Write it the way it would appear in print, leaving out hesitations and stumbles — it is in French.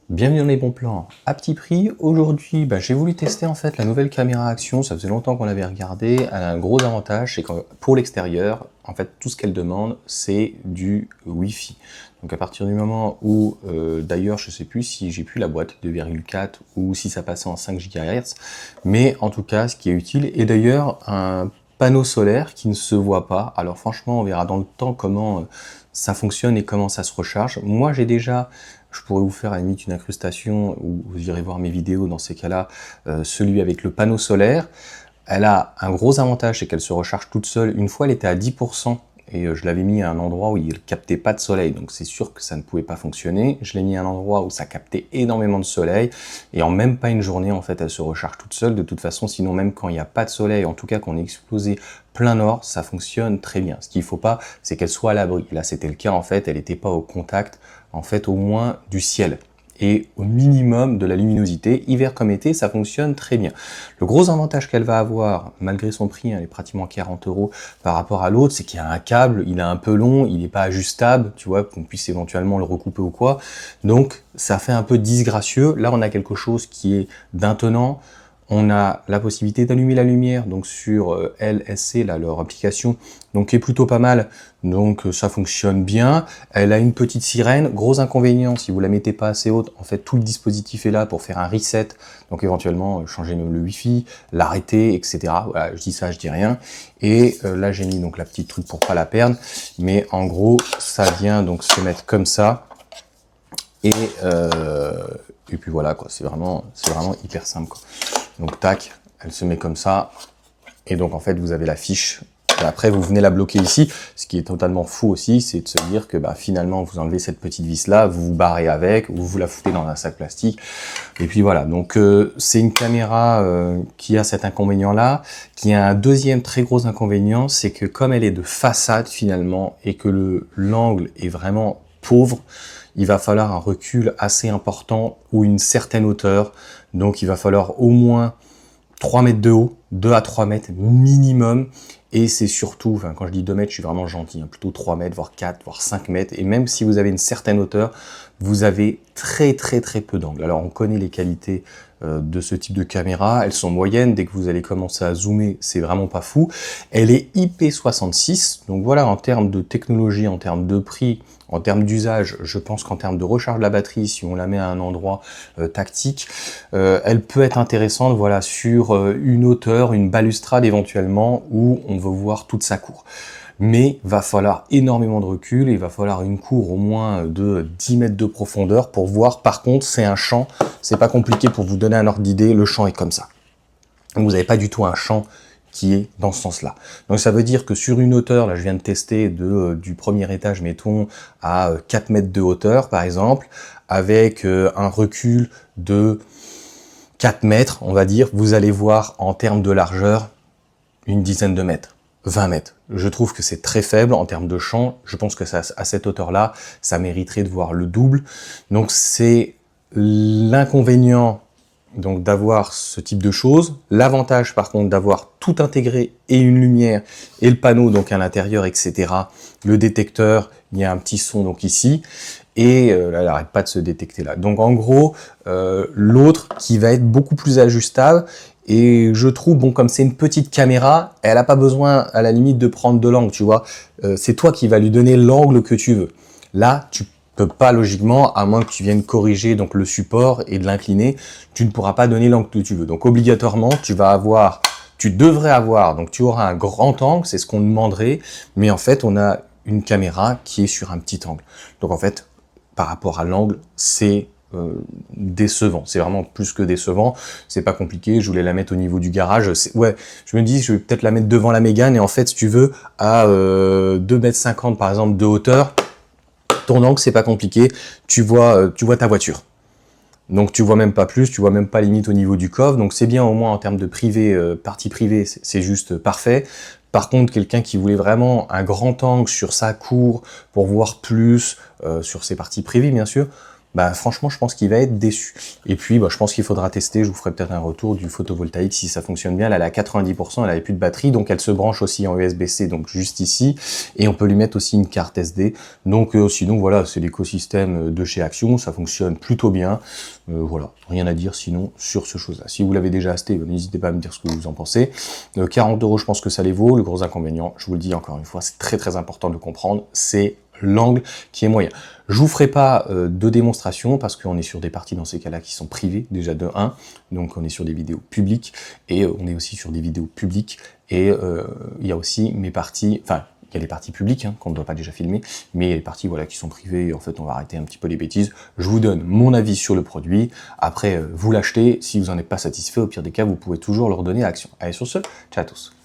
Bienvenue dans les bons plans à petit prix. Aujourd'hui, j'ai voulu tester en fait la nouvelle caméra action. Ça faisait longtemps qu'on l'avait regardée. Elle a un gros avantage, c'est que pour l'extérieur, en fait, tout ce qu'elle demande, c'est du Wi-Fi. Donc à partir du moment où, d'ailleurs, je sais plus si j'ai plus la boîte 2,4 ou si ça passait en 5 GHz, mais en tout cas, ce qui est utile, et d'ailleurs un panneau solaire qui ne se voit pas. Alors franchement, on verra dans le temps comment ça fonctionne et comment ça se recharge. Moi, j'ai déjà, je pourrais vous faire à la limite une incrustation, ou vous irez voir mes vidéos dans ces cas-là, celui avec le panneau solaire. Elle a un gros avantage, c'est qu'elle se recharge toute seule. Une fois, elle était à 10%, et je l'avais mis à un endroit où il ne captait pas de soleil, donc c'est sûr que ça ne pouvait pas fonctionner. Je l'ai mis à un endroit où ça captait énormément de soleil, et en même pas une journée, en fait, elle se recharge toute seule. De toute façon, sinon, même quand il n'y a pas de soleil, en tout cas qu'on est exposé plein nord, ça fonctionne très bien. Ce qu'il ne faut pas, c'est qu'elle soit à l'abri. Là, c'était le cas, en fait, elle n'était pas au contact, en fait, au moins du ciel et au minimum de la luminosité. Hiver comme été, ça fonctionne très bien. Le gros avantage qu'elle va avoir, malgré son prix, elle est pratiquement 40 € par rapport à l'autre, c'est qu'il y a un câble, il est un peu long, il n'est pas ajustable, tu vois, qu'on puisse éventuellement le recouper ou quoi. Donc, ça fait un peu disgracieux. Là, on a quelque chose qui est d'un tenant. On a la possibilité d'allumer la lumière, donc sur LSC, là, leur application, donc qui est plutôt pas mal, donc ça fonctionne bien. Elle a une petite sirène, gros inconvénient, si vous la mettez pas assez haute, en fait tout le dispositif est là pour faire un reset, donc éventuellement changer même le Wi-Fi, l'arrêter, etc. Voilà, je dis ça, je dis rien. Et là j'ai mis donc la petite truc pour pas la perdre, mais en gros ça vient donc se mettre comme ça, et puis voilà quoi, c'est vraiment hyper simple quoi. Donc tac, elle se met comme ça, et donc en fait vous avez la fiche, et après vous venez la bloquer ici. Ce qui est totalement fou aussi, c'est de se dire que finalement vous enlevez cette petite vis là, vous vous barrez avec, ou vous la foutez dans un sac plastique, et puis voilà. Donc c'est une caméra qui a cet inconvénient là, qui a un deuxième très gros inconvénient, c'est que comme elle est de façade finalement, et que l'angle est vraiment pauvre, il va falloir un recul assez important ou une certaine hauteur. Donc il va falloir au moins 3 mètres de haut, 2 à 3 mètres minimum. Et c'est surtout, quand je dis 2 mètres, je suis vraiment gentil, plutôt 3 mètres, voire 4, voire 5 mètres. Et même si vous avez une certaine hauteur, vous avez très peu d'angle. Alors on connaît les qualités de ce type de caméra, elles sont moyennes. Dès que vous allez commencer à zoomer, c'est vraiment pas fou. Elle est IP66, donc voilà, en termes de technologie, en termes de prix, en termes d'usage, je pense qu'en termes de recharge de la batterie, si on la met à un endroit tactique, elle peut être intéressante, voilà, sur une hauteur, une balustrade éventuellement, où on veut voir toute sa cour. Mais va falloir énormément de recul, et il va falloir une cour au moins de 10 mètres de profondeur pour voir. Par contre, c'est un champ, c'est pas compliqué pour vous donner un ordre d'idée, le champ est comme ça. Donc vous n'avez pas du tout un champ qui est dans ce sens-là. Donc ça veut dire que sur une hauteur, là je viens de tester du premier étage, mettons, à 4 mètres de hauteur par exemple, avec un recul de 4 mètres, on va dire, vous allez voir en termes de largeur une dizaine de mètres, 20 mètres. Je trouve que c'est très faible en termes de champ. Je pense que ça, à cette hauteur-là, ça mériterait de voir le double. Donc c'est l'inconvénient donc d'avoir ce type de choses. L'avantage par contre d'avoir tout intégré, et une lumière et le panneau donc à l'intérieur, etc. Le détecteur, il y a un petit son donc ici, et là, elle n'arrête pas de se détecter là. Donc en gros, l'autre qui va être beaucoup plus ajustable, et je trouve, bon, comme c'est une petite caméra, elle n'a pas besoin à la limite de prendre de l'angle, tu vois. C'est toi qui vas lui donner l'angle que tu veux. Là, tu peux pas logiquement, à moins que tu viennes corriger donc le support et de l'incliner, tu ne pourras pas donner l'angle que tu veux. Donc obligatoirement, tu devrais avoir, donc tu auras un grand angle, c'est ce qu'on demanderait, mais en fait, on a une caméra qui est sur un petit angle. Donc en fait, par rapport à l'angle, c'est décevant, c'est vraiment plus que décevant. C'est pas compliqué, je voulais la mettre au niveau du garage, ouais, je me dis je vais peut-être la mettre devant la Mégane, et en fait si tu veux à 2,50 m par exemple de hauteur, ton angle c'est pas compliqué, tu vois ta voiture, donc tu vois même pas plus, tu vois même pas limite au niveau du coffre, donc c'est bien. Au moins en termes de privé, partie privée, c'est juste parfait. Par contre, quelqu'un qui voulait vraiment un grand angle sur sa cour pour voir plus sur ses parties privées bien sûr, bah franchement, je pense qu'il va être déçu. Et puis, bah, je pense qu'il faudra tester, je vous ferai peut-être un retour du photovoltaïque si ça fonctionne bien. Là, elle est à 90%, elle n'avait plus de batterie, donc elle se branche aussi en USB-C, donc juste ici, et on peut lui mettre aussi une carte SD. Donc sinon, voilà, c'est l'écosystème de chez Action, ça fonctionne plutôt bien. Voilà, rien à dire sinon sur ce chose-là. Si vous l'avez déjà acheté, n'hésitez pas à me dire ce que vous en pensez. 40 €, je pense que ça les vaut. Le gros inconvénient, je vous le dis encore une fois, c'est très important de le comprendre, c'est l'angle qui est moyen. Je vous ferai pas de démonstration parce qu'on est sur des parties dans ces cas-là qui sont privées, déjà de 1, donc on est sur des vidéos publiques, et on est aussi sur des vidéos publiques, et il y a aussi mes parties, enfin, il y a les parties publiques qu'on ne doit pas déjà filmer, mais il y a les parties voilà, qui sont privées, en fait on va arrêter un petit peu les bêtises. Je vous donne mon avis sur le produit, après vous l'achetez, si vous n'en êtes pas satisfait, au pire des cas, vous pouvez toujours le redonner à Action. Allez sur ce, ciao à tous.